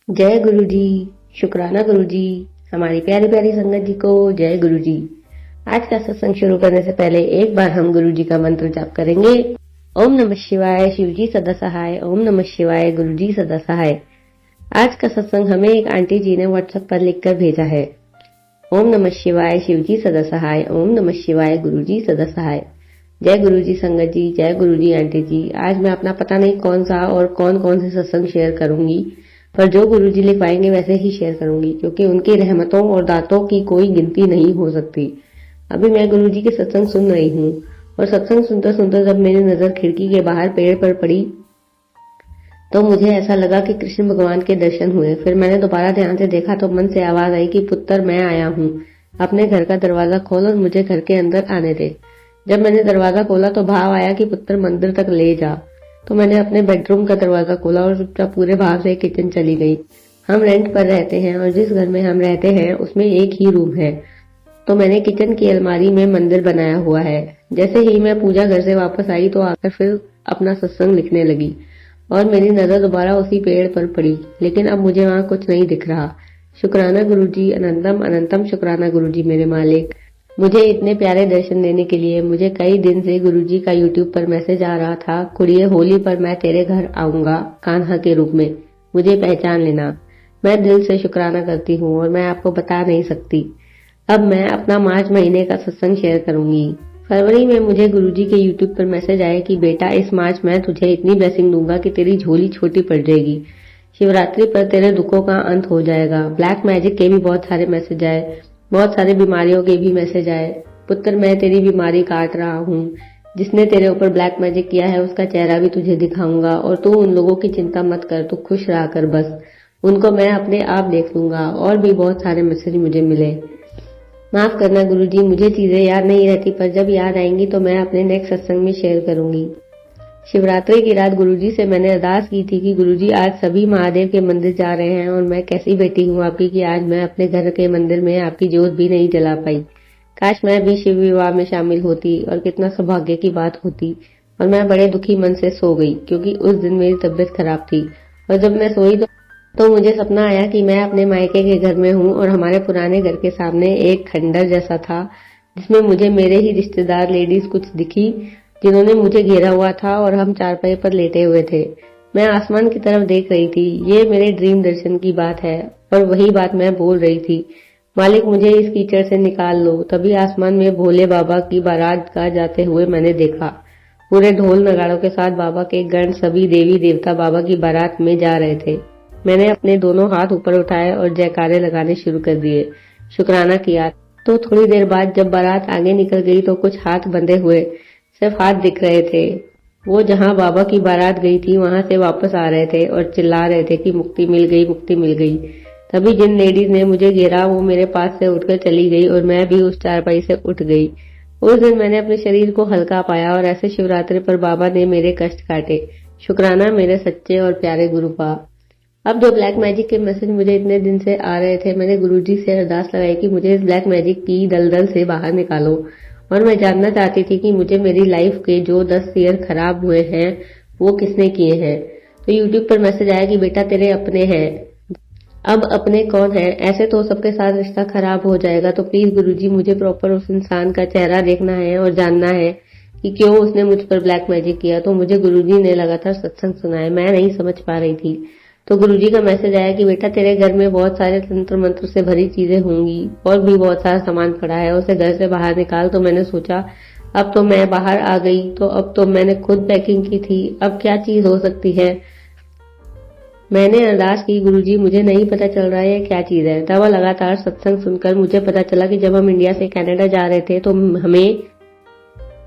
जय गुरु जी। शुक्राना गुरु जी। हमारी प्यारी प्यारी संगत जी को जय गुरु जी। आज का सत्संग शुरू करने से पहले एक बार हम गुरु जी का मंत्र जाप करेंगे। ओम नमः शिवाय, शिव जी सदा सहाय। ओम नमः शिवाय, गुरु जी सदा सहाय। आज का सत्संग हमें एक आंटी जी ने व्हाट्सएप पर लिखकर भेजा है। ओम नमः शिवाय, शिव जी सदा सहाय। ओम नमः शिवाय, गुरु जी सदा सहाय। जय गुरु जी संगत जी, जय गुरु जी आंटी जी। आज मैं अपना पता नहीं कौन सा और कौन कौन से सत्संग शेयर करूंगी, पर जो गुरु जी लिखवाएंगे वैसे ही शेयर करूंगी, क्योंकि उनकी रहमतों और दातों की कोई गिनती नहीं हो सकती। अभी मैं गुरु जी के सत्संग सुन रही हूँ और सत्संग सुनते सुनते जब मेरी नजर खिड़की के बाहर पेड़ पर पड़ी तो मुझे ऐसा लगा कि कृष्ण भगवान के दर्शन हुए। फिर मैंने दोबारा ध्यान से देखा तो मन से आवाज आई कि पुत्र मैं आया हूँ, अपने घर का दरवाजा खोल और मुझे घर के अंदर आने दे। जब मैंने दरवाजा खोला तो भाव आया कि पुत्र मंदिर तक ले जा। तो मैंने अपने बेडरूम का दरवाजा खोला और चुपचाप पूरे भाव से किचन चली गई। हम रेंट पर रहते हैं और जिस घर में हम रहते हैं उसमें एक ही रूम है, तो मैंने किचन की अलमारी में मंदिर बनाया हुआ है। जैसे ही मैं पूजा घर से वापस आई तो आकर फिर अपना सत्संग लिखने लगी और मेरी नजर दोबारा उसी पेड़ पर पड़ी, लेकिन अब मुझे वहां कुछ नहीं दिख रहा। शुक्राना गुरुजी, अनंतम अनंतम शुक्राना गुरुजी मेरे मालिक, मुझे इतने प्यारे दर्शन देने के लिए। मुझे कई दिन से गुरुजी का यूट्यूब पर मैसेज आ रहा था, कुड़िए होली पर मैं तेरे घर आऊंगा कान्हा के रूप में, मुझे पहचान लेना। मैं दिल से शुक्राना करती हूँ और मैं आपको बता नहीं सकती। अब मैं अपना मार्च महीने का सत्संग शेयर करूंगी। फरवरी में मुझे गुरुजी के यूट्यूब पर मैसेज आया कि बेटा इस मार्च मैं तुझे इतनी ब्लेसिंग दूंगा कि तेरी झोली छोटी पड़ जाएगी। शिवरात्रि पर तेरे दुखों का अंत हो जाएगा। ब्लैक मैजिक के भी बहुत सारे मैसेज आए, बहुत सारे बीमारियों के भी मैसेज आए। पुत्र मैं तेरी बीमारी काट रहा हूँ, जिसने तेरे ऊपर ब्लैक मैजिक किया है उसका चेहरा भी तुझे दिखाऊंगा और तू उन लोगों की चिंता मत कर, तू खुश रहा कर बस, उनको मैं अपने आप देख लूंगा। और भी बहुत सारे मैसेज मुझे मिले। माफ करना गुरुजी, मुझे चीजें याद नहीं रहती, पर जब याद आएंगी तो मैं अपने नेक्स्ट सत्संग में शेयर करूंगी। शिवरात्रि की रात गुरुजी से मैंने अरदास की थी कि गुरुजी आज सभी महादेव के मंदिर जा रहे हैं और मैं कैसी बेटी हूँ आपकी कि आज मैं अपने घर के मंदिर में आपकी जोत भी नहीं जला पाई। काश मैं भी शिव विवाह में शामिल होती और कितना सौभाग्य की बात होती। और मैं बड़े दुखी मन से सो गई क्योंकि उस दिन मेरी तबीयत खराब थी। और जब मैं सोई तो मुझे सपना आया कि मैं अपने मायके के घर में हूँ और हमारे पुराने घर के सामने एक खंडर जैसा था, जिसमें मुझे मेरे ही रिश्तेदार लेडीज कुछ दिखी, जिन्होंने मुझे घेरा हुआ था और हम चारपाई पर लेटे हुए थे। मैं आसमान की तरफ देख रही थी। ये मेरे ड्रीम दर्शन की बात है और वही बात मैं बोल रही थी, मालिक मुझे इस कीचड़ से निकाल लो। तभी आसमान में भोले बाबा की बारात का जाते हुए मैंने देखा। पूरे ढोल नगाड़ों के साथ बाबा के गण सभी देवी देवता बाबा की बारात में जा रहे थे। मैंने अपने दोनों हाथ ऊपर उठाए और जयकारे लगाने शुरू कर दिए, शुक्राना किया। तो थोड़ी देर बाद जब बारात आगे निकल गई तो कुछ हाथ बंधे हुए सिर्फ हाथ दिख रहे थे। वो जहां बाबा की बारात गई थी वहां से वापस आ रहे थे और चिल्ला रहे थे कि मुक्ति मिल गई, मुक्ति मिल गई। तभी जिन लेडीज ने मुझे घेरा वो मेरे पास से उठकर चली गई और मैं भी उस चारपाई से उठ गई। उस दिन मैंने अपने शरीर को हल्का पाया और ऐसे शिवरात्रि पर बाबा ने मेरे कष्ट काटे। शुक्राना मेरे सच्चे और प्यारे गुरु पा। अब जो ब्लैक मैजिक के मैसेज मुझे इतने दिन से आ रहे थे, मैंने गुरुजी से अरदास लगाई कि मुझे इस ब्लैक मैजिक की दलदल से बाहर निकालो। और मैं जानना चाहती थी कि मुझे मेरी लाइफ के जो 10 ईयर खराब हुए हैं वो किसने किए हैं। तो यूट्यूब पर मैसेज आया कि बेटा तेरे अपने हैं। अब अपने कौन है? ऐसे तो सबके साथ रिश्ता खराब हो जाएगा, तो प्लीज गुरुजी मुझे प्रॉपर उस इंसान का चेहरा देखना है और जानना है कि क्यों उसने मुझ पर ब्लैक मैजिक किया। तो मुझे गुरुजी ने लगातार सत्संग सुनाए, मैं नहीं समझ पा रही थी। तो गुरुजी का मैसेज आया कि बेटा तेरे घर में बहुत सारे तंत्र मंत्र से भरी चीजें होंगी और भी बहुत सारा सामान पड़ा है, उसे घर से बाहर निकाल। तो मैंने सोचा अब तो मैं बाहर आ गई, तो अब तो मैंने खुद पैकिंग की थी, अब क्या चीज हो सकती है। मैंने अरदास की, गुरुजी मुझे नहीं पता चल रहा है क्या चीज है। तब लगातार सत्संग सुनकर मुझे पता चला कि जब हम इंडिया से कनाडा जा रहे थे तो हमें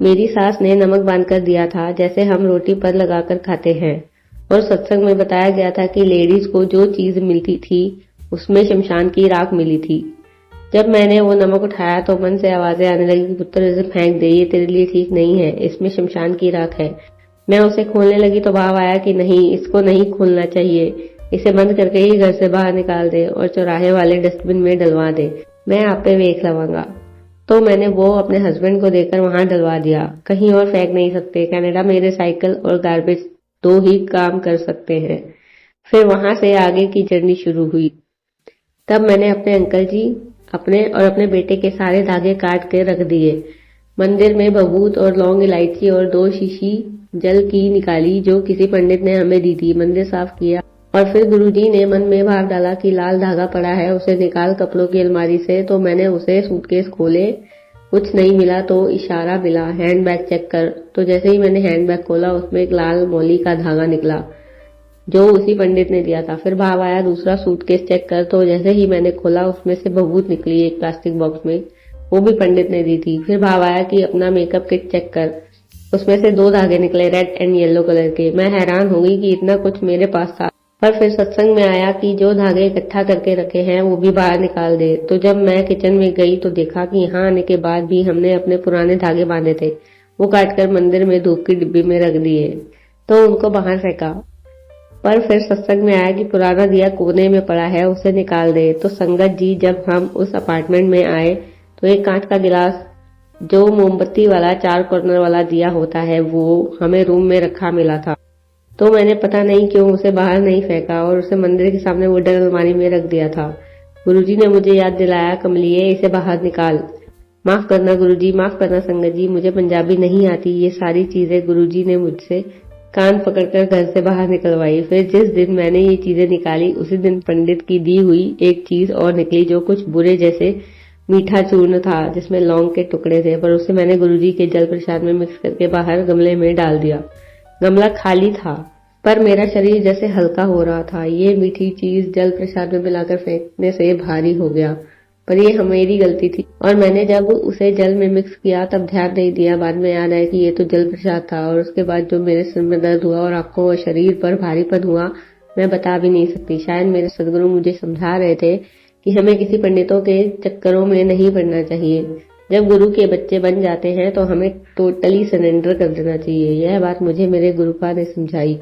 मेरी सास ने नमक बांधकर दिया था, जैसे हम रोटी पर लगाकर खाते हैं। और सत्संग में बताया गया था कि लेडीज को जो चीज मिलती थी उसमें शमशान की राख मिली थी। जब मैंने वो नमक उठाया तो मन से आवाजें आने लगी कि पुत्र इसे फेंक दे, ये तेरे लिए ठीक नहीं है, इसमें शमशान की राख है। मैं उसे खोलने लगी तो भाव आया कि नहीं, इसको नहीं खोलना चाहिए, इसे बंद करके ही घर से बाहर निकाल दे और चौराहे वाले डस्टबिन में डलवा दे, मैं आप पे वेख लवांगा। तो मैंने वो अपने हस्बैंड को देकर वहां डलवा दिया। कहीं और फेंक नहीं सकते, कनाडा में रिसाइकल और गार्बेज दो ही काम कर सकते हैं। फिर वहां से आगे की जर्नी शुरू हुई। तब मैंने अपने अंकल जी, अपने और अपने बेटे के सारे धागे काट के रख दिए। मंदिर में भभूत और लौंग इलायची और 2 शीशी जल की निकाली जो किसी पंडित ने हमें दी थी। मंदिर साफ किया और फिर गुरुजी ने मन में भाव डाला कि लाल धागा पड़ा है, उसे निकाल कपड़ों की अलमारी से। तो मैंने उसे सूटकेस खोले, कुछ नहीं मिला तो इशारा मिला, हैंडबैग चेक कर। तो जैसे ही मैंने हैंडबैग खोला उसमें एक लाल मौली का धागा निकला जो उसी पंडित ने दिया था। फिर भाव आया दूसरा सूटकेस चेक कर। तो जैसे ही मैंने खोला उसमें से भभूत निकली एक प्लास्टिक बॉक्स में, वो भी पंडित ने दी थी। फिर भाव आया कि अपना मेकअप किट चेक कर, उसमें से 2 धागे निकले रेड एंड येलो कलर के। मैं हैरान हो गई कि इतना कुछ मेरे पास था। पर फिर सत्संग में आया कि जो धागे इकट्ठा करके रखे हैं वो भी बाहर निकाल दे। तो जब मैं किचन में गई तो देखा कि यहाँ आने के बाद भी हमने अपने पुराने धागे बांधे थे, वो काटकर मंदिर में धूप की डिब्बी में रख दिए, तो उनको बाहर फेंका। पर फिर सत्संग में आया कि पुराना दिया कोने में पड़ा है, उसे निकाल दे। तो संगत जी, जब हम उस अपार्टमेंट में आए तो एक कांच का गिलास जो मोमबत्ती वाला 4 कॉर्नर वाला दिया होता है वो हमें रूम में रखा मिला था। तो मैंने पता नहीं क्यों उसे बाहर नहीं फेंका और उसे मंदिर के सामने वुडन अलमारी में रख दिया था। गुरुजी ने मुझे याद दिलाया, कमलिए इसे बाहर निकाल। माफ करना गुरुजी, माफ करना संगत जी, मुझे पंजाबी नहीं आती। ये सारी चीजें गुरुजी ने मुझसे कान पकड़कर घर से बाहर निकलवाई। फिर जिस दिन मैंने ये चीजें निकाली उसी दिन पंडित की दी हुई एक चीज और निकली जो कुछ बुरे जैसे मीठा चूर्ण था जिसमें लौंग के टुकड़े थे। पर उसे मैंने गुरुजी के जल प्रसाद में मिक्स करके बाहर गमले में डाल दिया। गमला खाली था पर मेरा शरीर जैसे हल्का हो रहा था। ये मीठी चीज जल प्रसाद में मिलाकर फेंकने से भारी हो गया, पर ये मेरी गलती थी और मैंने जब उसे जल में मिक्स किया तब ध्यान नहीं दिया। बाद में याद आया कि ये तो जल प्रसाद था। और उसके बाद जो मेरे सिर में दर्द हुआ और आंखों और शरीर पर भारीपन हुआ, मैं बता भी नहीं सकती। शायद मेरे सदगुरु मुझे समझा रहे थे कि हमें किसी पंडितों के चक्करों में नहीं पड़ना चाहिए। जब गुरु के बच्चे बन जाते हैं तो हमें टोटली सरेंडर कर देना चाहिए। यह बात मुझे मेरे गुरुपा ने समझाई।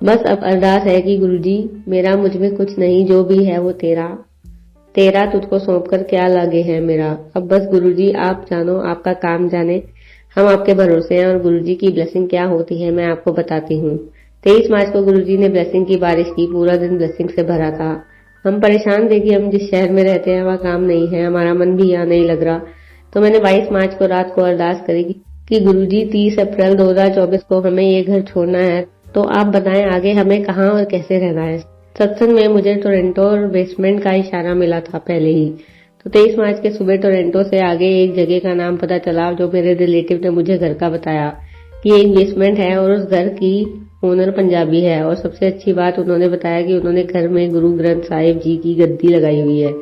बस अब अरदास है कि गुरुजी, मेरा मुझ में कुछ नहीं, जो भी है वो तेरा तुझको सौंपकर क्या लागे है मेरा। अब बस गुरुजी आप जानो, आपका काम जाने, हम आपके भरोसे हैं। और गुरुजी की ब्लेसिंग क्या होती है मैं आपको बताती हूँ। 23 मार्च को गुरुजी ने ब्लेसिंग की बारिश की। पूरा दिन ब्लेसिंग से भरा था। हम परेशान थे कि हम जिस शहर में रहते हैं वहाँ काम नहीं है, हमारा मन भी यहाँ नहीं लग रहा। तो मैंने 22 मार्च को रात को अरदास करी कि गुरुजी 30 अप्रैल 2024 को हमें ये घर छोड़ना है, तो आप बताएं आगे हमें कहाँ और कैसे रहना है। सत्संग में मुझे टोरंटो और बेसमेंट का इशारा मिला था पहले ही। तो 23 मार्च के सुबह टोरंटो से आगे एक जगह का नाम पता चला जो मेरे रिलेटिव ने मुझे घर का बताया कि एक बेसमेंट है और उस घर की ओनर पंजाबी है। और सबसे अच्छी बात उन्होंने बताया कि उन्होंने घर में गुरु ग्रंथ साहिब जी की गद्दी लगाई हुई है,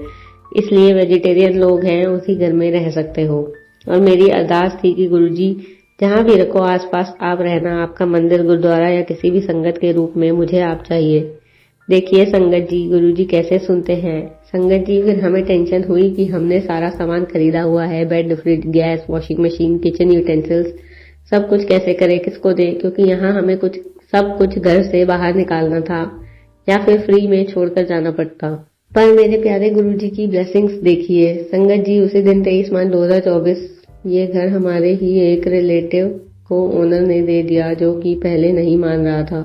इसलिए वेजिटेरियन लोग हैं उसी घर में रह सकते हो। और मेरी अरदास थी कि गुरुजी जहाँ भी रखो आसपास आप रहना, आपका मंदिर, गुरुद्वारा या किसी भी संगत के रूप में मुझे आप चाहिए। देखिए संगत जी, गुरुजी कैसे सुनते हैं। संगत जी, फिर हमें टेंशन हुई कि हमने सारा सामान खरीदा हुआ है, bed, fridge, gas, washing machine, kitchen utensils, सब कुछ कैसे करें, किसको दें, क्योंकि यहाँ हमें सब कुछ घर से बाहर निकालना था या फिर फ्री में छोड़कर जाना पड़ता। पर मेरे प्यारे गुरुजी की ब्लेसिंग्स देखिए संगत जी, उसी दिन 23 मार्च 2024 ये घर हमारे ही एक रिलेटिव को ओनर ने दे दिया जो कि पहले नहीं मान रहा था।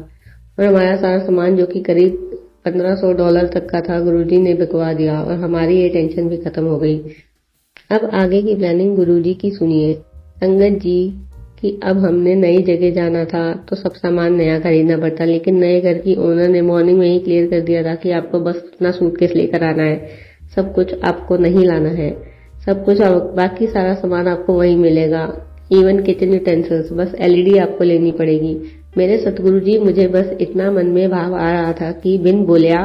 और हमारा सारा सामान जो कि करीब $1500 तक का था गुरुजी ने बिकवा दिया और हमारी ये टेंशन भी खत्म हो गई। अब आगे की प्लानिंग गुरुजी की सुनिए संगत जी कि अब हमने नई जगह जाना था तो सब सामान नया खरीदना पड़ता, लेकिन नए घर की ओनर ने मॉर्निंग में ही क्लियर कर दिया था कि आपको बस अपना सूटकेस लेकर आना है, सब कुछ आपको नहीं लाना है, सब कुछ बाकी सारा सामान आपको वहीं मिलेगा, इवन किचन यूटेंसिल्स, बस एलईडी आपको लेनी पड़ेगी। मेरे सतगुरु जी, मुझे बस इतना मन में भाव आ रहा था कि बिन बोलिया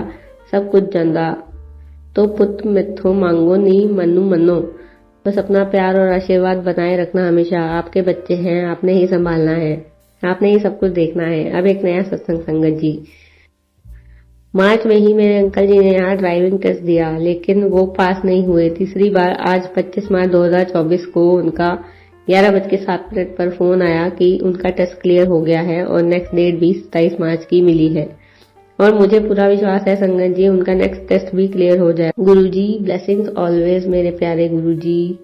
सब कुछ जानदा, तो पुत मिथो मांगो नी मनु मनो, बस अपना प्यार और आशीर्वाद बनाए रखना हमेशा। आपके बच्चे हैं, आपने ही संभालना है, आपने ही सब कुछ देखना है। अब एक नया सत्संग संगत जी। मार्च में ही मेरे अंकल जी ने यहाँ ड्राइविंग टेस्ट दिया, लेकिन वो पास नहीं हुए। तीसरी बार आज 25 मार्च 2024 को उनका 11:07 पर फोन आया कि उनका टेस्ट क्लियर हो गया है और नेक्स्ट डेट भी 27 मार्च की मिली है। और मुझे पूरा विश्वास है संगत जी उनका नेक्स्ट टेस्ट भी क्लियर हो जाए। गुरुजी ब्लेसिंग्स ऑलवेज मेरे प्यारे गुरुजी।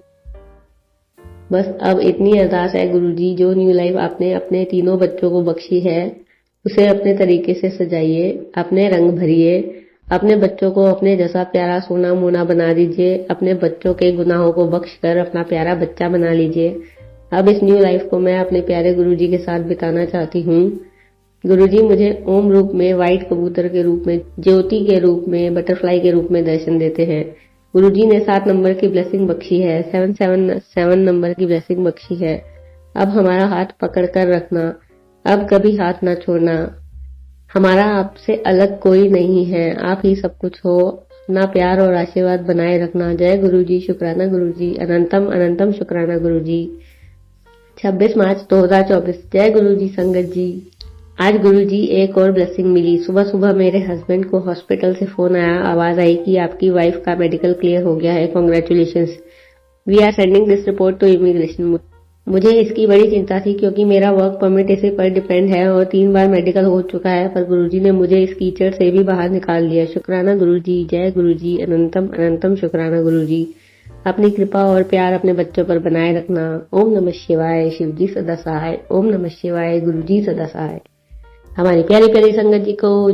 बस अब इतनी अरदास है गुरुजी, जो न्यू लाइफ आपने अपने तीनों बच्चों को बख्शी है उसे अपने तरीके से सजाइए, अपने रंग भरिए, अपने बच्चों को अपने जैसा प्यारा सोना मोना बना दीजिए, अपने बच्चों के गुनाहों को बख्श कर अपना प्यारा बच्चा बना लीजिए। अब इस न्यू लाइफ को मैं अपने प्यारे गुरुजी के साथ बिताना चाहती हूँ। गुरुजी मुझे ओम रूप में, व्हाइट कबूतर के रूप में, ज्योति के रूप में, बटरफ्लाई के रूप में दर्शन देते हैं। गुरुजी ने 7 नंबर की ब्लेसिंग बख्शी है, 777 नंबर की ब्लेसिंग बख्शी है। अब हमारा हाथ पकड़ कर रखना, अब कभी हाथ ना छोड़ना। हमारा आपसे अलग कोई नहीं है, आप ही सब कुछ हो। अपना प्यार और आशीर्वाद बनाए रखना। जय गुरुजी, शुक्राना गुरुजी, अनंतम अनंतम शुक्राना गुरुजी। 26 मार्च 2024। जय गुरुजी संगत जी। आज गुरुजी एक और ब्लेसिंग मिली। सुबह सुबह मेरे हस्बैंड को हॉस्पिटल से फोन आया, आवाज आई कि आपकी वाइफ का मेडिकल क्लियर हो गया है, congratulations, we are sending this report to immigration. मुझे इसकी बड़ी चिंता थी क्योंकि मेरा वर्क परमिट इसी पर डिपेंड है और 3 बार मेडिकल हो चुका है, पर गुरुजी ने मुझे इस कीचड़ से भी बाहर निकाल लिया। शुक्राना गुरुजी। जय गुरुजी, अनंतम अनंतम शुक्राना गुरुजी। अपनी कृपा और प्यार अपने बच्चों पर बनाए रखना। ओम नमः शिवाय। शिवजी सदा सहाय। ओम नमः शिवाय। गुरुजी सदा सहाय। हमारी प्यारी प्यारी संगत जी को